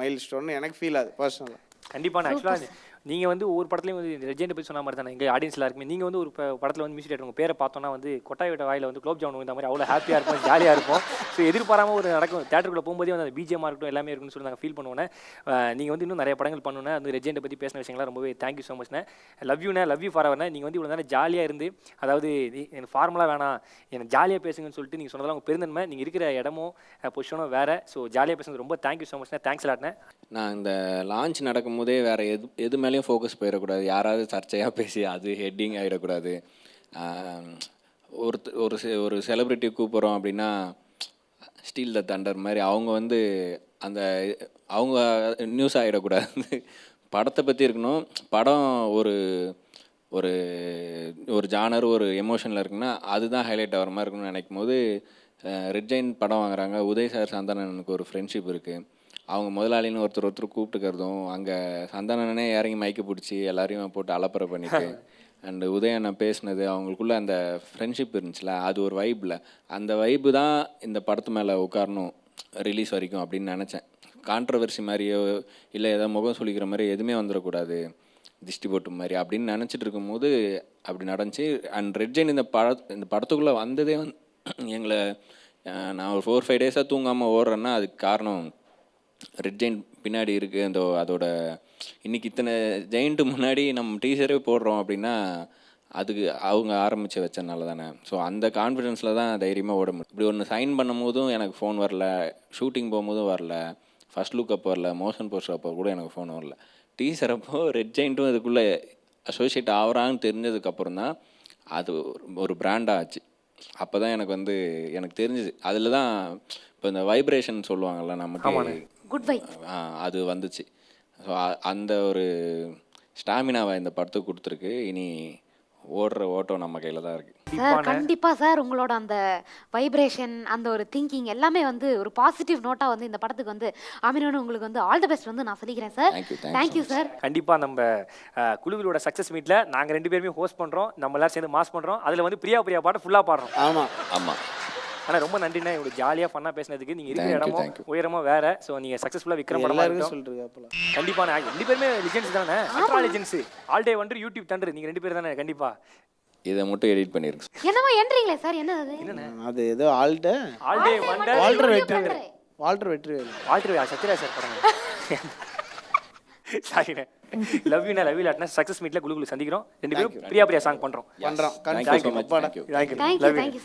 milestone எனக்கு ஃபீல் ஆகுது பர்சனலாக. கண்டிப்பாக ஆக்சுவலாக நீங்கள் வந்து ஒவ்வொரு படத்துலையும் வந்து ரெஜெண்ட் போய் சொன்ன மாதிரி தானே எங்கள் ஆடியன்ஸில் இருக்குமே. நீங்கள் வந்து ஒரு படத்தில் வந்து மியூசிக் டேரக்டர் உங்கள் பேரை பார்த்தோன்னா வந்து கொட்டாய் விட்ட வாயில் வந்து குலோப் ஜாமுன் இந்த மாதிரி அவ்வளோ ஹாப்பியாக இருக்கும், ஜாலியாக இருக்கும். ஸோ எதிர்பாராமல் ஒரு நடக்கும். தேட்டருக்குள்ளே போகும்போதே வந்து அந்த பிஜிஎம்மாக இருக்கட்டும் எல்லாமே இருக்குன்னு சொல்லி நாங்கள் ஃபீல் பண்ணுவோன்னே. நீங்கள் வந்து இன்னும் நிறைய படங்கள் பண்ணுவேன். அந்த ரெஜெண்டை பற்றி பேசின விஷயங்கள்லாம் ரொம்பவே தேங்க்யூ ஸோ மச்ண்ணே. லவ் யூ ஃபார் அவர்ண்ணே. நீங்கள் வந்து இவ்வளோ நேரம் ஜாலியாக இருந்து, அதாவது எனக்கு ஃபார்மலாக வேணாம் எனக்கு ஜாலியாக பேசுங்கன்னு சொல்லிட்டு நீங்கள் சொன்னதெல்லாம் உங்கள் பெருந்தன்மை. நீங்கள் இருக்கிற இடமும் பொசிஷனும் வேறு. ஸோ ஜாலியாக பேசுறது ரொம்ப தேங்க்யூ ஸோ மச்ண்ணே. தேங்க்ஸ் லாட்ண்ணே. நான் இந்த லான்ச் நடக்கும் போதே வேறு எது மேலேயும் ஃபோக்கஸ் போயிடக்கூடாது. யாராவது சர்ச்சையாக பேசி அது ஹெட்டிங் ஆகிடக்கூடாது. ஒரு செலிப்ரிட்டி கூப்பிட்றோம் அப்படின்னா ஸ்டீல் த தண்டர் மாதிரி அவங்க வந்து அந்த அவங்க நியூஸ் ஆகிடக்கூடாது. படத்தை பற்றி இருக்கணும். படம் ஒரு ஒரு ஒரு ஜானர் ஒரு எமோஷனில் இருக்குன்னா அதுதான் ஹைலைட் ஆகிற மாதிரி இருக்குன்னு நினைக்கும் போது ரெட் ஜெயண்ட் படம் வாங்குறாங்க. உதய் சார் சந்தானனுக்கு ஒரு ஃப்ரெண்ட்ஷிப் இருக்குது. அவங்க முதலாளின்னு ஒருத்தர் கூப்பிட்டுக்கிறதும் அங்கே சந்தானனே இறங்கி மைக்க பிடிச்சி எல்லாரையும் போட்டு அலப்பறை பண்ணிட்டு அண்டு உதயண்ணா பேசினது அவங்களுக்குள்ள அந்த ஃப்ரெண்ட்ஷிப் இருந்துச்சுல அது ஒரு வைப்பில். அந்த வைப்பு தான் இந்த படத்து மேலே உட்காரணும் ரிலீஸ் வரைக்கும் அப்படின்னு நினச்சேன். கான்ட்ரவர்சி மாதிரியோ இல்லை ஏதோ முகம் சொல்லிக்கிற மாதிரி எதுவுமே வந்துடக்கூடாது திஷ்டி போட்டு மாதிரி அப்படின்னு நினச்சிட்டு இருக்கும்போது அப்படி நடந்துச்சு. அண்ட் ரெட் ஜெயண்ட் இந்த படத்துக்குள்ளே வந்ததே வந்து எங்களை நான் ஒரு 4-5 டேஸாக தூங்காமல் ஓடுறேன்னா அதுக்கு காரணம் ரெட் ஜெயண்ட் பின்னாடி இருக்குது. அதோட இன்றைக்கி இத்தனை ஜெயண்ட்டு முன்னாடி நம்ம டீசரே போடுறோம் அப்படின்னா அதுக்கு அவங்க ஆரம்பித்து வச்சனால தானே. ஸோ அந்த கான்ஃபிடென்ஸில் தான் தைரியமாக ஓட முடியும். இப்படி ஒன்று சைன் பண்ணும் போதும் எனக்கு ஃபோன் வரல, ஷூட்டிங் போகும்போதும் வரல, ஃபர்ஸ்ட் லுக் அப்போ வரல, மோஷன் போஸ்டர் அப்போ கூட எனக்கு ஃபோன் வரல. டீசர் அப்போ ரெட் ஜெயண்ட்டும் இதுக்குள்ளே அசோசியேட் ஆகிறான்னு தெரிஞ்சதுக்கப்புறம் தான் அது ஒரு பிராண்டாக ஆச்சு. அப்போ தான் எனக்கு வந்து எனக்கு தெரிஞ்சுது. அதில் தான் இப்போ இந்த வைப்ரேஷன் சொல்லுவாங்கள்ல நமக்கு, குட் வைப், அது வந்துச்சு. ஸோ அந்த ஒரு ஸ்டாமினாவை இந்த படத்துக்கு கொடுத்துருக்கு. இனி ஓடுற ஓட்டம் நம்ம கையில் தான் இருக்குது. சார் கண்டிப்பா சார் உங்களோட அந்த வைப்ரேஷன், அந்த ஒரு திங்கிங் எல்லாமே வந்து ஒரு பாசிட்டிவ் நோட்டா வந்து இந்த படத்துக்கு வந்து அமையணும்னு உங்களுக்கு வந்து ஆல் தி பெஸ்ட் வந்து நான் சொல்லிக்கிறேன் சார். Thank you sir. கண்டிப்பா நம்ம குழுவிலோட சக்சஸ் மீட்ல நாங்க 2 பேருமே ஹோஸ்ட் பண்றோம், நம்ம எல்லாரும் சேர்ந்து மாஸ் பண்றோம். அதுல வந்து பிரியா பாட்டு ஃபுல்லா பாடுறோம். ஆமாம். ஆனா ரொம்ப நன்றிண்ணா, இவ்வளவு ஜாலியா ஃபன்னா பேசினதுக்கு. நீங்க இருக்கிற இடமும் உயரமும் வேற. சோ நீங்க சக்சஸ்ஃபுல்லா விக்ரம் படமா இருக்கட்டும். கண்டிப்பா நான் 2 பேருமே லெஜெண்ட்ஸ் தானே, ultra legends. All day wonder, YouTube thunder, நீங்க 2 பேர் தானே. கண்டிப்பா இதை மட்டும் எடிட் பண்ணிருங்க. என்னமோ என்றீங்களே சார், என்னது அது ஏதோ all day wonder Walter Vetrivel Sathyaraj sir படம். சாரிண்ணே. லவ் யூ லாட்னா சக்சஸ் மீட்ல குழுக்குள்ள சந்திக்கிறோம். 2 பேரும் பிரியா சாங் பண்றோம். கண்டிப்பா. தேங்க்யூ.